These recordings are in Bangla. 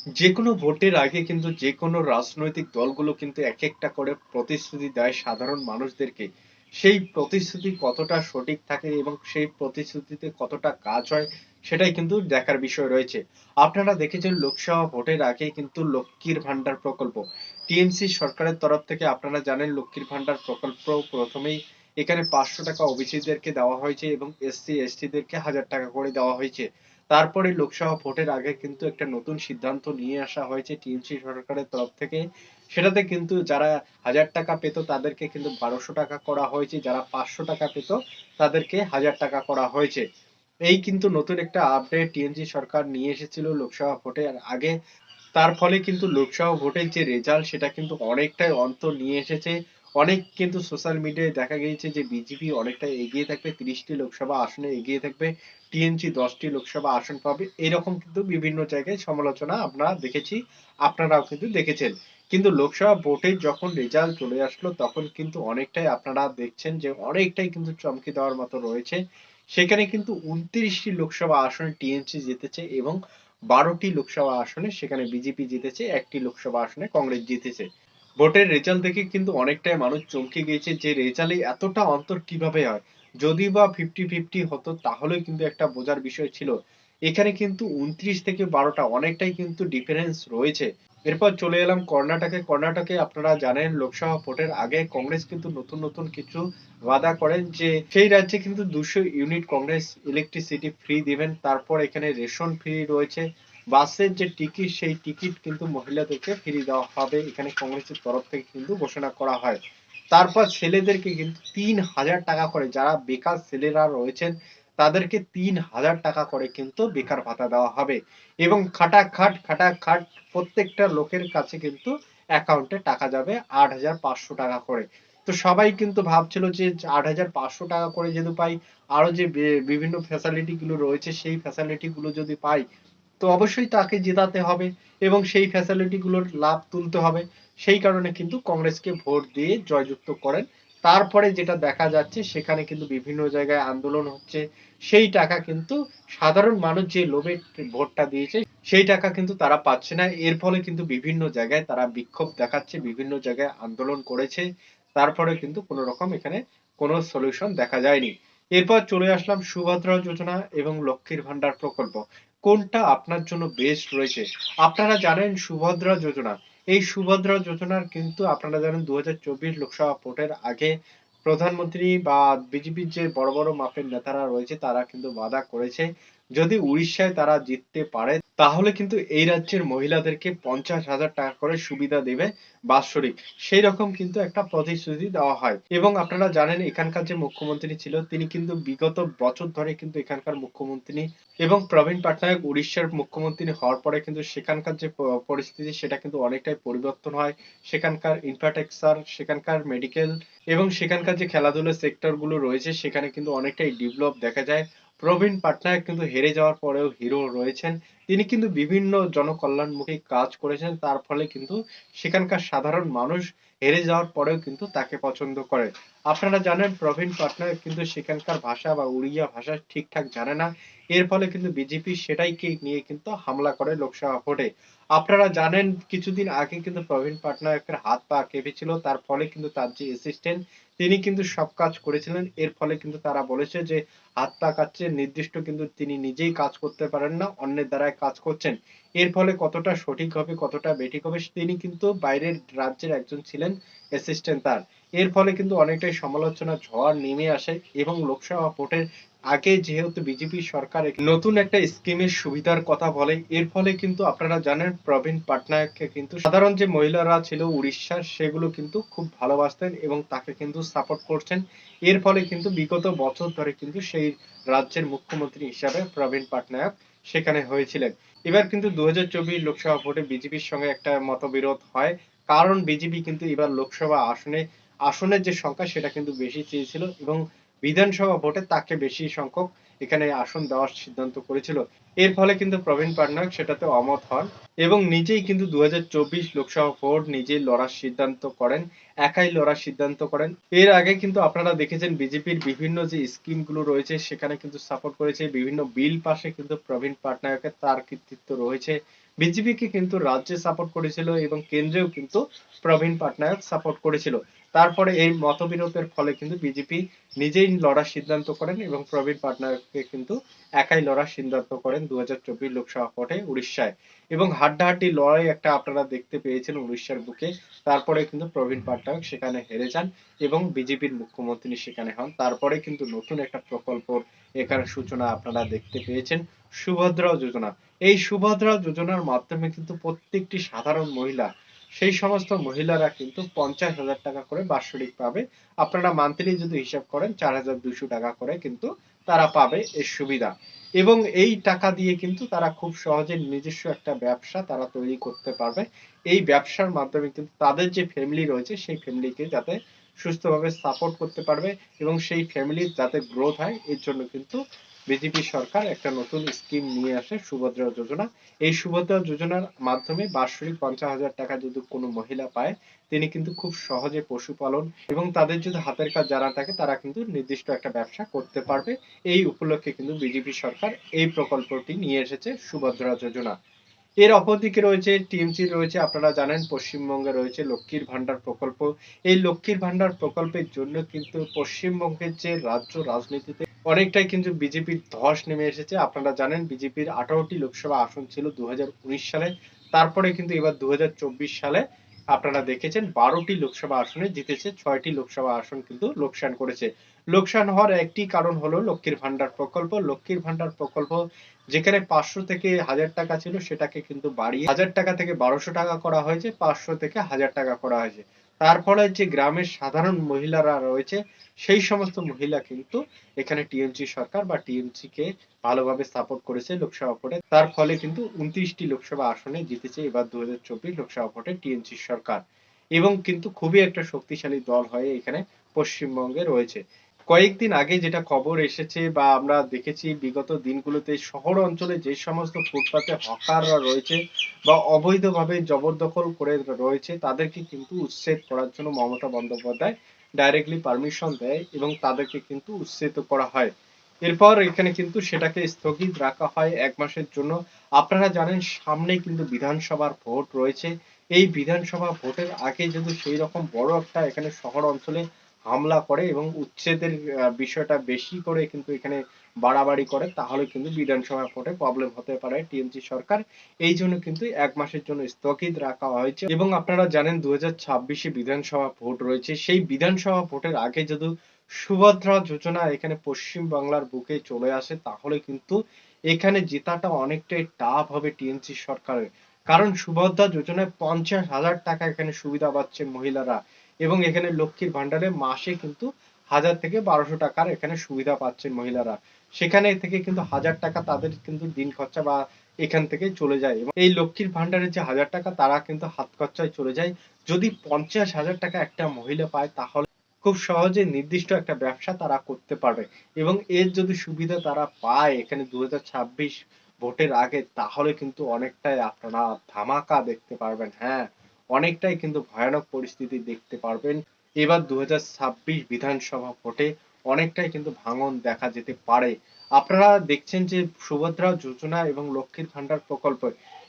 যেকোনো ভোটের আগে কিন্তু যেকোনো রাজনৈতিক দলগুলো কিন্তু একেকটা করে প্রতিশ্রুতি দেয় সাধারণ মানুষদেরকে। সেই প্রতিশ্রুতি কতটা সঠিক থাকে এবং সেই প্রতিশ্রুতিতে কতটা কাজ হয় সেটাই কিন্তু দেখার বিষয় রয়েছে। আপনারা দেখেছেন লোকসভা ভোটের আগে কিন্তু লক্ষ্মীর ভান্ডার প্রকল্প টিএমসি সরকারের তরফ থেকে আপনারা জানেন লক্ষ্মীর ভান্ডার প্রকল্প প্রথমেই এখানে ৫০০ টাকা ওবিসিদেরকে দেওয়া হয়েছে এবং এসসি এসটিদেরকে ১০০০ টাকা করে দেওয়া হয়েছে। তারপরে লোকসভা ভোটের আগে কিন্তু একটা নতুন সিদ্ধান্ত নিয়ে আসা হয়েছে টিএমসি সরকারের তরফ থেকে। সেটাতে কিন্তু যারা ১০০০ টাকা পেত তাদেরকে কিন্তু ১২০০ টাকা করা হয়েছে, যারা ৫০০ টাকা পেত তাদেরকে ১০০০ টাকা করা হয়েছে। এই কিন্তু নতুন একটা আপডেট টিএমসি সরকার নিয়ে এসেছিল লোকসভা ভোটের আগে। তার ফলে কিন্তু লোকসভা ভোটের যে রেজাল্ট সেটা কিন্তু অনেকটাই অন্তর নিয়ে এসেছে। অনেক কিন্তু সোশ্যাল মিডিয়ায় দেখা গিয়েছে যে বিজেপি অনেকটা এগিয়ে থাকবে, ৩০টি লোকসভা আসনে এগিয়ে থাকবে, টিএমসি ১০টি লোকসভা আসন পাবে। এরকম কিন্তু বিভিন্ন জায়গায় সমালোচনা আমরা দেখেছি, আপনারাও কিন্তু দেখেছেন। কিন্তু লোকসভা ভোটে যখন রেজাল্ট চলে আসলো তখন কিন্তু অনেকটাই আপনারা দেখছেন যে অনেকটাই কিন্তু চমকে দেওয়ার মতো রয়েছে। সেখানে কিন্তু ২৯টি লোকসভা আসনে টিএমসি জিতেছে এবং ১২টি লোকসভা আসনে সেখানে বিজেপি জিতেছে, একটি লোকসভা আসনে কংগ্রেস জিতেছে। ভোটের রেজাল্ট দেখে কিন্তু অনেকটাই মানুষ চমকে গিয়েছে যে রেজাল্টে এতটা অন্তর কিভাবে হয়। যদি বা 50-50 হতো তাহলেও কিন্তু একটা বোঝার বিষয় ছিল। এখানে কিন্তু ২৯ থেকে ১২টা অনেকটাই কিন্তু ডিফারেন্স রয়েছে। এরপর চলে এলাম কর্ণাটকে। কর্ণাটকে আপনারা জানেন লোকসভা ভোটের আগে কংগ্রেস কিন্তু নতুন নতুন কিছু ওয়াদা করেন যে সেই রাজ্যে কিন্তু ২০০ ইউনিট কংগ্রেস ইলেকট্রিসিটি ফ্রি দিবেন। তারপর এখানে রেশন ফ্রি রয়েছে। বাসের যে টিকিট সেই টিকিট কিন্তু মহিলাদেরকে ফ্রি দেওয়া হবে। এখানে কংগ্রেসের তরফ থেকে কিন্তু ঘোষণা করা হয়। তারপর ছেলেদেরকে কিন্তু ৩,০০০ টাকা করে যারা বেকার ছেলেরা রয়েছেন তাদেরকে ৩,০০০ টাকা করে কিন্তু বেকার ভাতা দেওয়া হবে। এবং খাটাখাট প্রত্যেকটা লোকের কাছে কিন্তু অ্যাকাউন্টে টাকা যাবে ৮,৫০০ টাকা করে। তো সবাই কিন্তু ভাবছিল যে ৮,৫০০ টাকা করে যদি পাই, আরো যে বিভিন্ন ফ্যাসিলিটি গুলো রয়েছে সেই ফ্যাসিলিটি গুলো যদি পাই তো অবশ্যই তাকে জেতাতে হবে এবং সেই ফ্যাসিলিটি গুলোর লাভ তুলতে হবে। সেই কারণে কিন্তু কংগ্রেসকে ভোট দিয়ে জয়যুক্ত করেন। তারপরে যেটা দেখা যাচ্ছে সেখানে কিন্তু বিভিন্ন জায়গায় আন্দোলন হচ্ছে। সেই টাকা কিন্তু সাধারণ মানুষ যে লোভে ভোটটা দিয়েছে সেই টাকা কিন্তু তারা পাচ্ছে না। এর ফলে কিন্তু বিভিন্ন জায়গায় তারা বিক্ষোভ দেখাচ্ছে, বিভিন্ন জায়গায় আন্দোলন করেছে। তারপরে কিন্তু কোন রকম এখানে কোনো সলিউশন দেখা যায়নি। এরপর চলে আসলাম সুভদ্রা যোজনা এবং লক্ষ্মীর ভান্ডার প্রকল্প। কোনটা আপনার জন্য বেস্ট রয়েছে? আপনারা জানেন সুভদ্রা যোজনা। এই সুভদ্রা যোজনার কিন্তু আপনারা জানেন ২০২৪ লোকসভা ভোটের আগে প্রধানমন্ত্রী বা বিজেপির যে বড় বড় মাপের নেতারা রয়েছে তারা কিন্তু ওয়াদা করেছে যদি উড়িষ্যায় তারা জিততে পারে তাহলে কিন্তু এই রাজ্যের মহিলাদেরকে ৫০,০০০ টাকা করে সুবিধা দেবে বাৎসরিক। সেই রকম কিন্তু একটা প্রতিশ্রুতি দেওয়া হয় এবং আপনারা জানেন এখানকার যে মুখ্যমন্ত্রী ছিল তিনি কিন্তু বিগত বছর ধরে কিন্তু এখানকার মুখ্যমন্ত্রী এবং প্রবীণ পটনায়ক উড়িষ্যার মুখ্যমন্ত্রী হওয়ার পরে কিন্তু সেখানকার যে পরিস্থিতি সেটা কিন্তু অনেকটাই পরিবর্তন হয়। সেখানকার ইনফ্রাস্ট্রাকচার, সেখানকার মেডিকেল এবং সেখানকার যে খেলাধুলার সেক্টর গুলো রয়েছে সেখানে কিন্তু অনেকটাই ডেভেলপ দেখা যায়। প্রবীণ পটনায়ক কিন্তু হেরে যাওয়ার পরেও হিরো রয়েছেন। তিনি কিন্তু বিভিন্ন জনকল্যাণমুখী কাজ করেছেন। তার ফলে কিন্তু সেখানকার সাধারণ মানুষ হেরে যাওয়ার পরেও কিন্তু তাকে পছন্দ করে। আপনারা জানেন প্রবীণ পটনায়ক কিন্তু সেখানকার ভাষা বা উড়িয়া ভাষা ঠিকঠাক জানে না। এর ফলে কিন্তু বিজেপি সেটাইকে নিয়ে কিন্তু হামলা করে লোকসভা ভোটে। আপনারা জানেন কিছুদিন আগে কিন্তু প্রবীণ পটনায়কের হাত পা কেঁপেছিল। তার ফলে কিন্তু তার যে অ্যাসিস্ট্যান্ট তিনি কিন্তু সব কাজ করেছিলেন। এর ফলে কিন্তু তারা বলেছে যে হাত পা কাঁপছে নির্দিষ্ট কিন্তু তিনি নিজেই কাজ করতে পারেন না, অন্যের দ্বারাই কাজ করছেন। এর ফলে কতটা সঠিক হবে কতটা বেঠিক হবে তিনি কিন্তু বাইরের রাজ্যের একজন ছিলেন অ্যাসিস্ট্যান্ট তার। এর ফলে কিন্তু অনেকটাই সমালোচনার ঝড় নেমে আসে এবং লোকসভা ভোটের আগে যেহেতু বিজেপি সরকার নতুন একটা স্কিমের সুবিধার কথা বলে এর ফলে কিন্তু আপনারা জানেন প্রবীণ পটনায়ককে কিন্তু সাধারণ যে মহিলারা ছিল উড়িষ্যার সেগুলো কিন্তু খুব ভালোবাসতেন এবং তাকে কিন্তু সাপোর্ট করছেন। এর ফলে কিন্তু বিগত বছর ধরে কিন্তু সেই রাজ্যের মুখ্যমন্ত্রী হিসাবে প্রবীণ পটনায়ক সেখানে হয়েছিলেন। এবার কিন্তু ২০২৪ লোকসভা ভোটে বিজেপির সঙ্গে একটা মতবিরোধ হয়। কারণ বিজেপি কিন্তু এবার লোকসভা আসনের যে সংখ্যা সেটা কিন্তু বেশি চেয়েছিল এবং বিধানসভা ভোটে তাকে বেশি সংখ্যক এখানে আসন দেওয়ার সিদ্ধান্ত করেছিল। এর ফলে কিন্তু প্রবীণ পটনায়ক সেটাতে অমত হন এবং নিজেই কিন্তু ২০২৪ লোকসভা ভোট নিজেই লড়ার সিদ্ধান্ত করেন, একাই লড়ার সিদ্ধান্ত করেন। এর আগে কিন্তু আপনারা দেখেছেন বিজেপির বিভিন্ন যে স্কিম গুলো রয়েছে সেখানে কিন্তু সাপোর্ট করেছে, বিভিন্ন বিল পাশে কিন্তু প্রবীণ পটনায়কের তার কৃতিত্ব রয়েছে। বিজেপিকে কিন্তু রাজ্যে সাপোর্ট করেছিল এবং কেন্দ্রেও কিন্তু প্রবীণ পটনায়ক সাপোর্ট করেছিল। তারপরে এই মতবিরোধের ফলে কিন্তু বিজেপি নিজেই লড়ার সিদ্ধান্ত করেন এবং প্রবীণ পটনায়ককে কিন্তু একাই লড়ার সিদ্ধান্ত করেন 2024 লোকসভা ভোটে উড়িষ্যায়। এবং হাড্ডাহাড্ডি লড়াই একটা আপনারা দেখতে পেয়েছেন উড়িষ্যার বুকে। তারপরে কিন্তু প্রবীণ পটনায়ক সেখানে হেরে যান এবং বিজেপির মুখ্যমন্ত্রী সেখানে হন। তারপরে কিন্তু নতুন একটা প্রকল্প এখানে সূচনা আপনারা দেখতে পেয়েছেন, সুভদ্রা যোজনা। এই সুভদ্রা যোজনার মাধ্যমে কিন্তু প্রত্যেকটি সাধারণ মহিলা, সেই সমস্ত মহিলারা কিন্তু 50,000 টাকা করে বাৎসরিক পাবে। আপনারা মান্থলি যদি হিসাব করেন 4,200 টাকা করে কিন্তু তারা পাবে এই সুবিধা। এবং এই টাকা দিয়ে কিন্তু তারা খুব সহজে নিজস্ব একটা ব্যবসা তারা তৈরি করতে পারবে। এই ব্যবসার মাধ্যমে কিন্তু তাদের যে ফ্যামিলি রয়েছে সেই ফ্যামিলিকে যাতে সুস্থভাবে সাপোর্ট করতে পারবে এবং সেই ফ্যামিলির যাতে গ্রোথ হয়, এর জন্য কিন্তু বিজেপি সরকার একটা নতুন স্কিম নিয়ে আসে, সুভদ্রা যোজনা। এই সুভদ্রা যোজনার মাধ্যমে বাৎসরিক 50,000 টাকা যদি কোনো মহিলা পায়, তিনি কিন্তু খুব সহজে পশুপালন এবং তাদের যদি হাতের কাজ জানা থাকে তারা কিন্তু নির্দিষ্ট একটা ব্যবসা করতে পারবে। এই উপলক্ষে কিন্তু বিজেপি সরকার এই প্রকল্পটি নিয়ে এসেছে, সুভদ্রা যোজনা। এর অপরদিকে রয়েছে টিএমসি রয়েছে, আপনারা জানেন পশ্চিমবঙ্গে রয়েছে লক্ষ্মীর ভান্ডার প্রকল্প। এই লক্ষ্মীর ভান্ডার প্রকল্পের জন্য কিন্তু পশ্চিমবঙ্গের যে রাজ্য রাজনীতিতে অনেকটাই কিন্তু বিজেপির ধস নেমে এসেছে। আপনারা জানেন বিজেপির 18টি লোকসভা আসন ছিল 2019 সালে। তারপরে কিন্তু এবার 2024 সালে আপনারা দেখেছেন 12টি লোকসভা আসনে জিতেছে, 6টি লোকসভা আসন কিন্তু লোকসান করেছে। লোকসান হওয়ার একটি কারণ হলো লক্ষ্মীর ভান্ডার প্রকল্প। লক্ষ্মীর ভান্ডার প্রকল্প যেখানে 500 থেকে 1000 টাকা ছিল সেটাকে কিন্তু বাড়িয়ে 1000 টাকা থেকে 1200 টাকা করা হয়েছে, 500 থেকে 1000 টাকা করা হয়েছে। তার ফলে যে গ্রামের সাধারণ মহিলারা রয়েছে সেই সমস্ত মহিলা কিন্তু এখানে টিএমসি সরকার বা টিএমসি কে ভালোভাবে সাপোর্ট করেছে লোকসভা ভোটে। তার ফলে কিন্তু 29টি লোকসভা আসনে জিতেছে এবার 2024 লোকসভা ভোটে টিএমসি সরকার। এবং কিন্তু খুবই একটা শক্তিশালী দল হয়ে এখানে পশ্চিমবঙ্গে রয়েছে। কয়েকদিন আগে যেটা খবর এসেছে বা আমরা দেখেছি বিগত দিনগুলোতে, শহর অঞ্চলে যে সমস্ত ফুটপাতে হকাররা রয়েছে বা অবৈধভাবে জবরদখল করে রয়েছে তাদেরকে কিন্তু উচ্ছেদ করার জন্য মমতা বন্দ্যোপাধ্যায় ডাইরেক্টলি পারমিশন দেয় এবং তাদেরকে কিন্তু উচ্ছেদ করা হয়। এরপর এখানে কিন্তু সেটাকে স্থগিত রাখা হয় 1 মাসের জন্য। আপনারা জানেন সামনেই কিন্তু বিধানসভার ভোট রয়েছে। এই বিধানসভা ভোটের আগে যদি সেই রকম বড় একটা এখানে শহর অঞ্চলে হামলা করে এবং উচ্ছেদের বিষয়টা বেশি করে কিন্তু এখানে বাড়াবাড়ি করে, তাহলে কিন্তু বিধানসভা ভোটে প্রবলেম হতে পারে টিএমসি সরকার। এই জন্য কিন্তু 1 মাসের জন্য স্থগিত রাখা হয়েছে। এবং আপনারা জানেন 2026-এ বিধানসভা ভোট রয়েছে। সেই বিধানসভা ভোটের আগে যদি সুভদ্রা যোজনা এখানে পশ্চিম বাংলার বুকে চলে আসে তাহলে কিন্তু এখানে জেতাটা অনেকটাই টাফ হবে টিএমসি সরকারের। কারণ সুভদ্রা যোজনায় 50,000 টাকা এখানে সুবিধা পাচ্ছে মহিলারা এবং এখানে লক্ষ্মীর ভান্ডারে মাসে কিন্তু 1000 থেকে 1200 টাকার এখানে সুবিধা পাচ্ছেন মহিলারা। সেখানে থেকে কিন্তু 1000 টাকা তাদের কিন্তু দিন খরচা বা এখান থেকে চলে যায় এবং এই লক্ষ্মীর ভান্ডারের যে 1000 টাকা তারা কিন্তু হাত খরচায় চলে যায়। যদি 50,000 টাকা একটা মহিলা পায় তাহলে খুব সহজে নির্দিষ্ট একটা ব্যবসা তারা করতে পারবে এবং এর যদি সুবিধা তারা পায় এখানে 2026 ভোটের আগে, তাহলে কিন্তু অনেকটাই আপনারা ধামাকা দেখতে পারবেন। হ্যাঁ, অনেকটাই কিন্তু ভয়ানক পরিস্থিতি দেখতে পারবেন। এবার 2026 বিধানসভা ভোটে অনেকটাই কিন্তু ভাঙন দেখা যেতে পারে। আপনারা দেখছেন যে সুভদ্রা যোজনা এবং লক্ষ্মীর ভান্ডার প্রকল্প,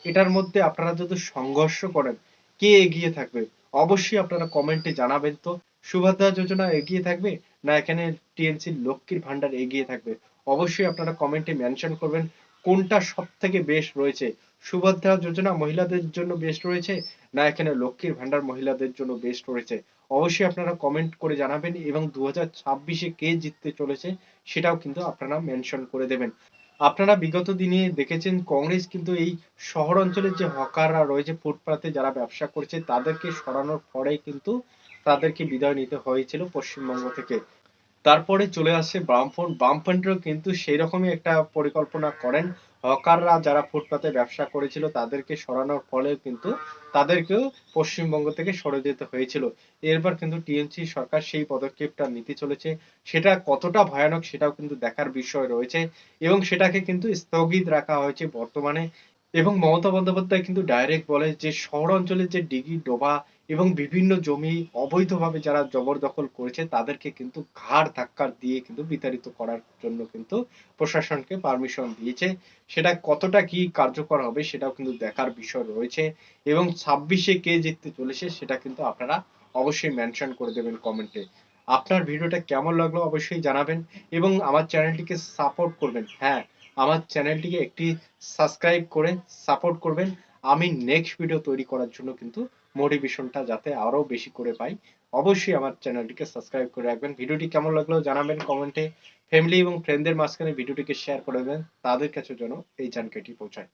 এটার মধ্যে আপনারা যদি সংঘর্ষ করেন কে এগিয়ে থাকবে অবশ্যই আপনারা কমেন্টে জানাবেন তো। সুভদ্রা যোজনা এগিয়ে থাকবে না এখানে টিএমসি লক্ষ্মীর ভান্ডার এগিয়ে থাকবে? অবশ্যই আপনারা কমেন্টে মেনশন করবেন কোনটা সব থেকে বেস্ট রয়েছে। সুভদ্রা যোজনা মহিলাদের জন্য বেস্ট রয়েছে না এখানে লক্ষ্মীর ভান্ডার মহিলাদের জন্য বেস্ট রয়েছে? অবশ্যই আপনারা কমেন্ট করে জানাবেন এবং 2026-এ কে জিততে চলেছে সেটাও কিন্তু আপনারা মেনশন করে দেবেন। আপনারা বিগত দিনে দেখেছেন কংগ্রেস কিন্তু এই শহর অঞ্চলের যে হকাররা রয়েছে, ফুটপাতে যারা ব্যবসা করছে তাদেরকে সরানোর পরেই কিন্তু তাদেরকে বিদায় নিতে হয়েছিল পশ্চিমবঙ্গ থেকে। তারপরে চলে আসে বামফ্রন্ট। বামফ্রন্টও কিন্তু সেই রকমই একটা পরিকল্পনা করেন। হকাররা যারা ফুটপাতে ব্যবসা করেছিল তাদেরকে সরানোর ফলে কিন্তু তাদেরকেও পশ্চিমবঙ্গ থেকে সরে যেতে হয়েছিল। এরপর কিন্তু টিএমসি সরকার সেই পদক্ষেপটা নিতে চলেছে। সেটা কতটা ভয়ানক সেটাও কিন্তু দেখার বিষয় রয়েছে এবং সেটাকে কিন্তু স্থগিত রাখা হয়েছে বর্তমানে। এবং মমতা বন্দ্যোপাধ্যায় কিন্তু ডাইরেক্ট বলে যে শহরাঞ্চলের যে ডিগি ডোবা এবং বিভিন্ন জমি অবৈধভাবে যারা জবরদখল করেছে তাদেরকে কিন্তু ঘাড় ধাক্কা দিয়ে কিন্তু বিতাড়িত করার জন্য কিন্তু প্রশাসনকে পারমিশন দিয়েছে। সেটা কতটা কি কার্যকর হবে সেটাও কিন্তু দেখার বিষয় রয়েছে। এবং 26-এ কে জিততে চলেছে সেটা কিন্তু আপনারা অবশ্যই মেনশন করে দেবেন কমেন্টে। আপনার ভিডিওটা কেমন লাগলো অবশ্যই জানাবেন এবং আমার চ্যানেলটিকে সাপোর্ট করবেন। হ্যাঁ, আমার চ্যানেলটিকে একটি সাবস্ক্রাইব করে সাপোর্ট করবেন। আমি নেক্সট ভিডিও তৈরি করার জন্য কিন্তু মোটিভেশনটা যাতে আরো বেশি করে পাই, অবশ্যই আমার চ্যানেলটিকে সাবস্ক্রাইব করে রাখবেন। ভিডিওটি কেমন লাগলো জানাবেন কমেন্টে। ফ্যামিলি এবং ফ্রেন্ডদের মাঝখানে ভিডিওটিকে শেয়ার করে দেবেন, তাদের কাছে যেন এই জানকারিটি পৌঁছায়।